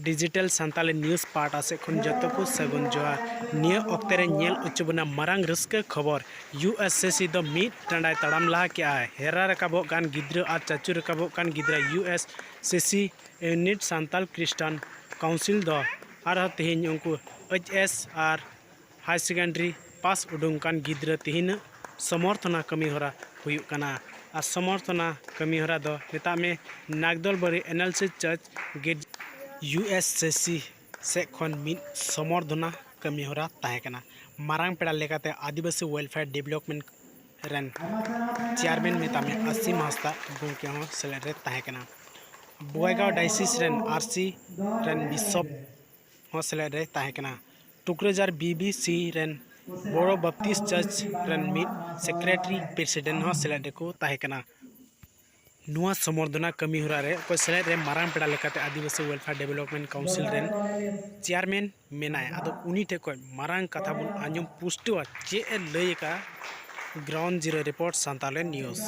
Digital Santali news पार्टा से खुन जतो को सगुन जोआ निया ऑक्तेरे नेल उच्चबना मरांग रस्के खबर यूएससीसी द मीट टंडाई तड़ाम ला के आए हेरा रकाबो कान गिद्र आ चाचू रकाबो कान गिद्रा USCC unit Santal Christian council द आर तेहिन उनको एचएस आर हाई सेकेंडरी पास उडुंग कान गिद्र तेहिन समर्थना कमी होरा हुयुक कना आ समर्थना कमी होरा द नेता में नागदल बरी एनएलसी चर्च गेट यूएससीसी से खन मिद समर्थना कमी होरा ताहेकना मारांग पेड़ा लेकाते आदिवासी वेलफेयर डेवलपमेंट रेन चेयरमैन मेता में असीम हस्ता गोंके हो सेलेक्ट रे ताहेकना बोयगांव डायसिस रेन आरसी रेन बिशप हो सेलेक्ट रे ताहेकना टुकरेजार बीबीसी रेन बोरो बप्तिस्ट चर्च रेन मिद सेक्रेटरी प्रेसिडेंट हो सेलेक्ट को ताहेकना नुआ समर्थना कमी होरा रे को सेलेक्ट रे मारांग पेड़ा लेकाते आदिवासी वेलफेयर डेवलपमेंट काउंसिल रेन चेयरमैन मेनाय आदो उनी ठे को मारांग कथा बुन आंजम पुष्टवा जे ए लयका ग्राउंड जीरो रिपोर्ट संताले न्यूज़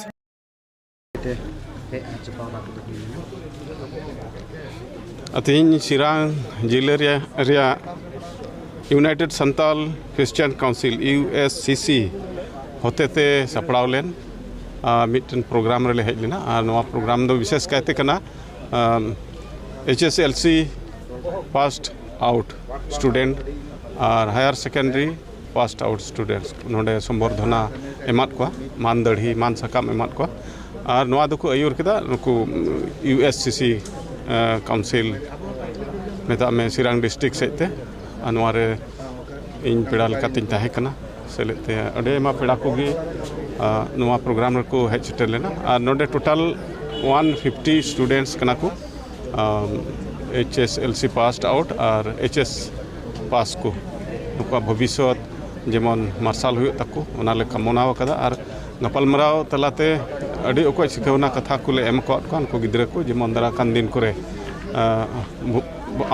अतिन सिरांग जिले रिया united Santal Christian council USCC होतेते सपड़ावलेन मिटन प्रोग्राम रे हेज लेना और नवा प्रोग्राम दो विशेष कहते कना एचएसएलसी पास्ट आउट स्टूडेंट और higher secondary passed out students नोडे संबर्धना एमात को मान दढ़ी मान सकाम एमात को और नवा दो को आयुर केदा नुकु यूएससीसी काउंसिल मेता में सिरांग डिस्ट्रिक्ट सेते अनवारे इन पेड़ा लकातिन ताहे कना सेलेते अडे मा पेड़ा कोगी नवा प्रोग्राम को हेज सेटर लेना और नोडे टोटल 150 स्टूडेंट्स कना को एचएसएलसी पास्ट आउट और एचएस पास को नुका भविष्य जेमन मार्शल हुई तको ओना लेका मनाव कदा और गपालमराव तलाते अडी ओको सिखावना कथा को ले एम को गिद्रा को जेमन दारा कान दिन करे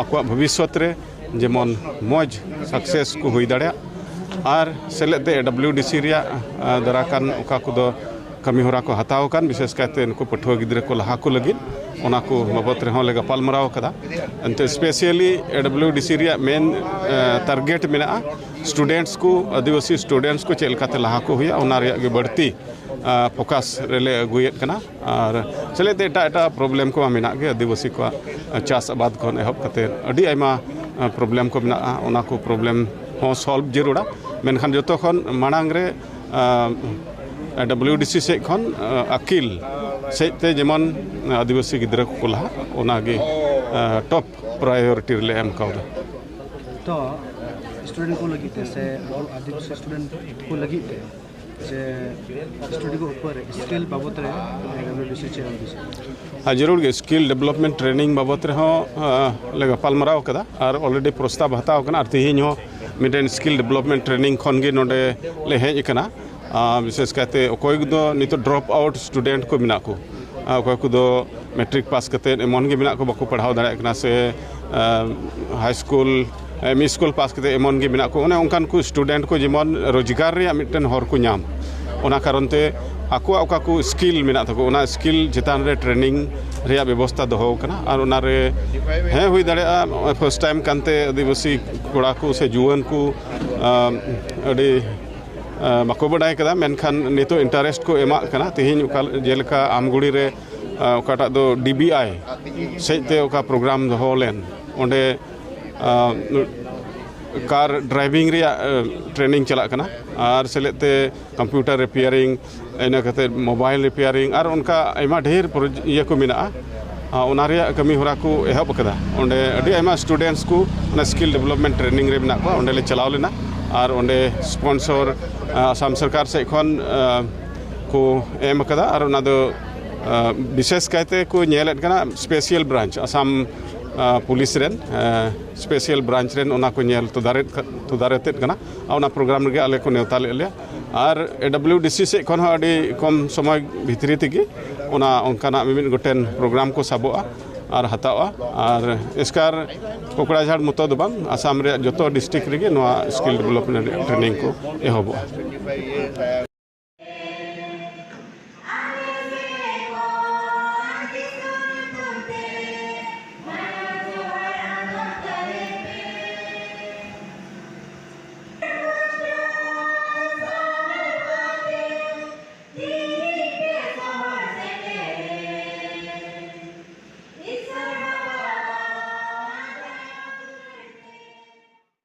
आको भविष्य रे जेमन मौज सक्सेस को हुई दाड़ा और सेलेते डब्ल्यूडीसी रिया दराकान ओका को दो कमी होरा को हताव कान विशेष कहते इनको पठुआ गिद्रा को लहा को लगी ओना को बाबत रे ले गपालमराव कदा अंत स्पेशली डब्ल्यूडीसी रिया मेन टारगेट मेना स्टूडेंट्स को आदिवासी स्टूडेंट्स को चेलकाते लहा को हुआ ओना रिया गे बढ़ती फोकस रेले अगुएत कना और सेलेते एटा प्रॉब्लम को मेना गे आदिवासी को चास आबाद को एहब कते अडी आयमा प्रॉब्लम को मेना ओना को प्रॉब्लम हो सॉल्व जरूरा मेनखान जो खन मांग रे डब्ल्यूडीसी से खन अकिल सेते जेमन आदिवासी गिद्रा को लहा ओनागे टॉप प्रायोरिटी ले एम काउदा तो स्टूडेंट को लगी से आदिवासी स्टूडेंट को लगी जे स्टूडेंट को ऊपर स्किल बाबत रे डब्ल्यूडीसी चे जरूर गे स्किल डेवलपमेंट ट्रेनिंग बाबत रे हो लेगा पालमराव कदा और ऑलरेडी प्रस्ताव हताव कना और तेहिन हो मिडन स्किल डेवलपमेंट ट्रेनिंग खन गे नोडे ले हेज कना विशेष कहते कोई दो नितो ड्रॉप आउट स्टूडेंट को मिना को कोई को दो मैट्रिक पास करते एमन गे मिना को बाको पढ़ाव दाड़ा कना से हाई स्कूल एम स्कूल पास करते एमन गे मिना को ओने उनकान को स्टूडेंट को जेमन रोजगार रे मिटन हर को नाम ओना कारण ते आको ओका को स्किल मिना तको ओना स्किल चितान रे ट्रेनिंग रे व्यवस्था दोहो कना और ओना रे हे हुई दाड़ा फर्स्ट टाइम कानते आदिवासी कोड़ा को से जुवन को अडी बाको बडाय कदा मेनखान नितो इंटरेस्ट को एमा कना तेहिन जेलका आमगुड़ी रे ओकाटा दो डीबीआई सेते ओका प्रोग्राम दोहो लेन ओंडे कार ड्राइविंग रे ट्रेनिंग चला कना और सेलेते कंप्यूटर रिपेयरिंग इना कते मोबाइल रिपेयरिंग और उनका आयमा ढेर ये को मिना ओना रे कमी होरा को एहब कदा ओंडे अडी आयमा स्टूडेंट्स को ओना स्किल डेवलपमेंट ट्रेनिंग रे मिना को ओंडे ले चलाव लेना और ओंडे स्पॉन्सर आसाम सरकार से खन को एम कदा और ओना दो विशेष कहते को नेलेट कना special branch Assam police rain special branch rain ओना को नेल तुदारेत कना ओना प्रोग्राम रे आले को नेवता ले और डब्ल्यूडीसी से खन अडी कम समय भितरी तगी ओना उनकाना मिमिन गोटेन प्रोग्राम को साबोआ और हतावा और इसकार कोकड़ाझाड़ मतो दो बांग आसाम रे जतो डिस्ट्रिक्ट रे नवा स्किल डेवलपमेंट ट्रेनिंग को एहबोआ।